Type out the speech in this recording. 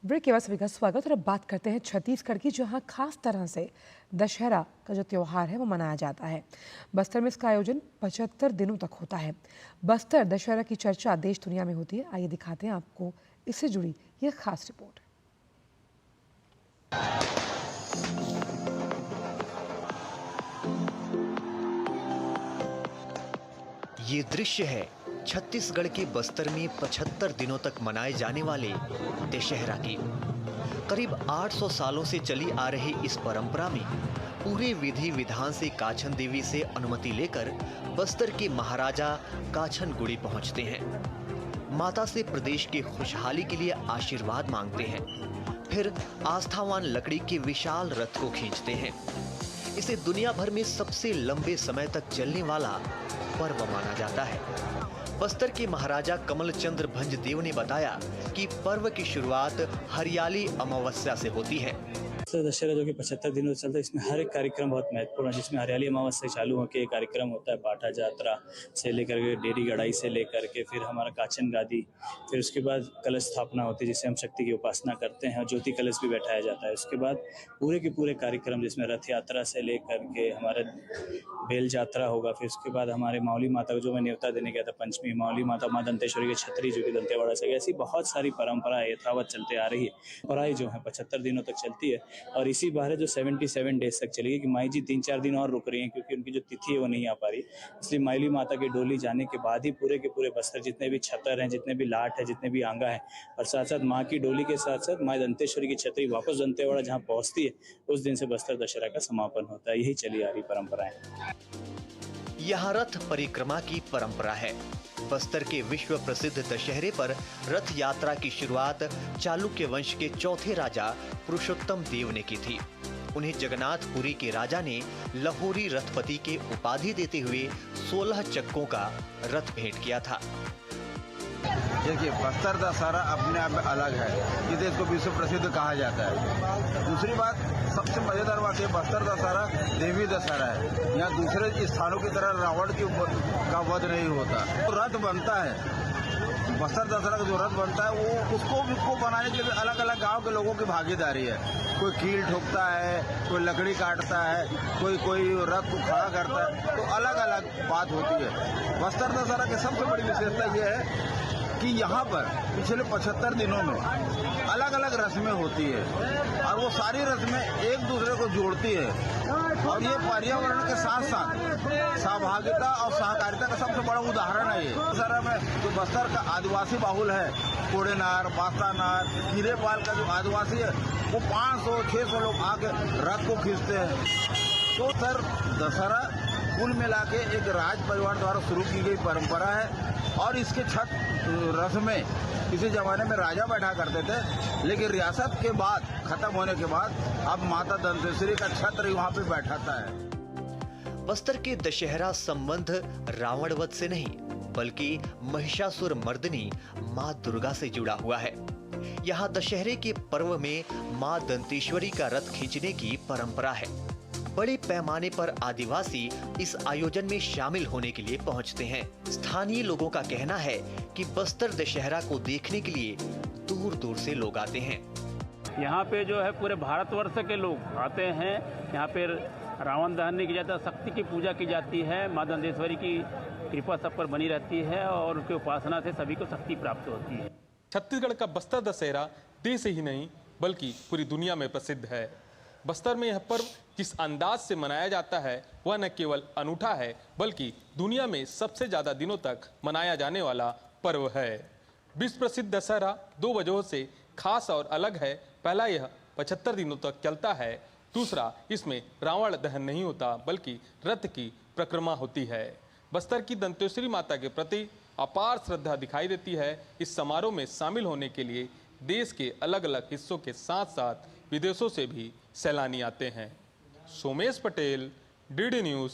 Break के बाद सभी का स्वागत। और अब बात करते हैं छत्तीसगढ़ की, जहां खास तरह से दशहरा का जो त्योहार है वो मनाया जाता है। बस्तर में इसका आयोजन 75 दिनों तक होता है। बस्तर दशहरा की चर्चा देश दुनिया में होती है। आइए दिखाते हैं आपको इससे जुड़ी यह खास रिपोर्ट। ये दृश्य है छत्तीसगढ़ के बस्तर में 75 दिनों तक मनाए जाने वाले दशहरा की। करीब 800 सालों से चली आ रही इस परंपरा में पूरे विधि विधान से काछन देवी से अनुमति लेकर बस्तर के महाराजा काछन गुड़ी पहुंचते हैं। माता से प्रदेश की खुशहाली के लिए आशीर्वाद मांगते हैं। फिर आस्थावान लकड़ी के विशाल रथ को खींचते हैं। इसे दुनिया भर में सबसे लंबे समय तक चलने वाला पर्व माना जाता है। बस्तर के महाराजा कमलचंद्र भंजदेव ने बताया कि पर्व की शुरुआत हरियाली अमावस्या से होती है। दशहरा जो कि 75 दिनों चलता है, इसमें हर एक कार्यक्रम बहुत महत्वपूर्ण है, जिसमें हरियाली अमावस्या से चालू होकर कार्यक्रम होता है। पाठा जात्रा से लेकर के डेरी गड़ाई से लेकर के फिर हमारा काचन गादी, फिर उसके बाद कलश स्थापना होती है जिससे हम शक्ति की उपासना करते हैं और ज्योति कलश भी बैठाया जाता है। उसके बाद पूरे के पूरे कार्यक्रम जिसमें रथ यात्रा से लेकर के हमारे बेल यात्रा होगा। फिर उसके बाद हमारे मावली माता को जो मैं न्योता देने गया था, पंचमी मावली माता माँ दंतेश्वरी की छतरी जो कि दंतेवाड़ा से, ऐसी बहुत सारी परंपराएं यथावत चलते आ रही है। परंपराएं जो है 75 दिनों तक चलती है और इसी बार जो 77 डेज तक चलेगी कि माई जी 3-4 दिन और रुक रही हैं क्योंकि उनकी जो तिथि है वो नहीं आ पा रही। इसलिए माइली माता की डोली जाने के बाद ही पूरे के पूरे बस्तर जितने भी छतर हैं, जितने भी लाट है, जितने भी आंगा है और साथ साथ माँ की डोली के साथ साथ माँ दंतेश्वरी की छतरी वापस दंतेवाड़ा जहाँ पहुँचती है, उस दिन से बस्तर दशहरा का समापन होता है। यही चली आ रही परंपरा है। यहाँ रथ परिक्रमा की परंपरा है। बस्तर के विश्व प्रसिद्ध दशहरे पर रथ यात्रा की शुरुआत चालुक्य वंश के चौथे राजा पुरुषोत्तम देव ने की थी। उन्हें जगन्नाथपुरी के राजा ने लाहौरी रथपति के उपाधि देते हुए 16 चक्कों का रथ भेंट किया था। देखिए, बस्तर दशहरा अपने आप में अलग है, जिसे इसको विश्व प्रसिद्ध कहा जाता है। दूसरी बात सबसे मजेदार बात है, बस्तर दशहरा देवी दशहरा है। यहाँ दूसरे स्थानों की तरह रावण का वध नहीं होता। तो रथ बनता है, बस्तर दशहरा का जो रथ बनता है वो उसको बनाने के लिए अलग अलग गांव के लोगों की भागीदारी है। कोई कील ठोकता है, कोई लकड़ी काटता है, कोई रथ को खड़ा करता है, तो अलग अलग बात होती है। बस्तर दशहरा की सबसे बड़ी विशेषता ये है कि यहाँ पर पिछले 75 दिनों में अलग अलग रस्में होती है और वो सारी रस्में एक दूसरे को जोड़ती है और ये पर्यावरण के साथ साथ सहभागिता और सहकारिता का सबसे बड़ा उदाहरण है। ये दशहरा में जो बस्तर का आदिवासी बाहुल है, कोडेनार, बास्तानार, हीरेपाल का जो आदिवासी है, वो 500-600 लोग आके रथ को खींचते हैं। तो सर दशहरा कुल मिला के एक राज परिवार द्वारा शुरू की गई परंपरा है और इसके छत रथ में किसी जमाने में राजा बैठा करते थे, लेकिन रियासत के बाद खत्म होने के बाद अब माता दंतेश्वरी का छत्र वहाँ पे बैठाता है। बस्तर के दशहरा संबंध रावण वध से नहीं बल्कि महिषासुर मर्दिनी माँ दुर्गा से जुड़ा हुआ है। यहाँ दशहरे के पर्व में माँ दंतेश्वरी का रथ खींचने की परंपरा है। बड़े पैमाने पर आदिवासी इस आयोजन में शामिल होने के लिए पहुंचते हैं। स्थानीय लोगों का कहना है कि बस्तर दशहरा को देखने के लिए दूर दूर से लोग आते हैं। यहाँ पे जो है पूरे भारतवर्ष के लोग आते हैं। यहाँ पे रावण दहन नहीं किया जाता, शक्ति की पूजा की जाती है। माँ दंतेश्वरी की कृपा सब पर बनी रहती है और उनकी उपासना से सभी को शक्ति प्राप्त होती है। छत्तीसगढ़ का बस्तर दशहरा देश ही नहीं बल्कि पूरी दुनिया में प्रसिद्ध है। बस्तर में यह पर्व जिस अंदाज से मनाया जाता है वह न केवल अनूठा है बल्कि दुनिया में सबसे ज़्यादा दिनों तक मनाया जाने वाला पर्व है। विश्व प्रसिद्ध दशहरा 2 वजहों से खास और अलग है। पहला, यह 75 दिनों तक चलता है। दूसरा, इसमें रावण दहन नहीं होता बल्कि रथ की परिक्रमा होती है। बस्तर की दंतेश्वरी माता के प्रति अपार श्रद्धा दिखाई देती है। इस समारोह में शामिल होने के लिए देश के अलग अलग हिस्सों के साथ साथ विदेशों से भी सैलानी आते हैं। Somesh Patel, DD news.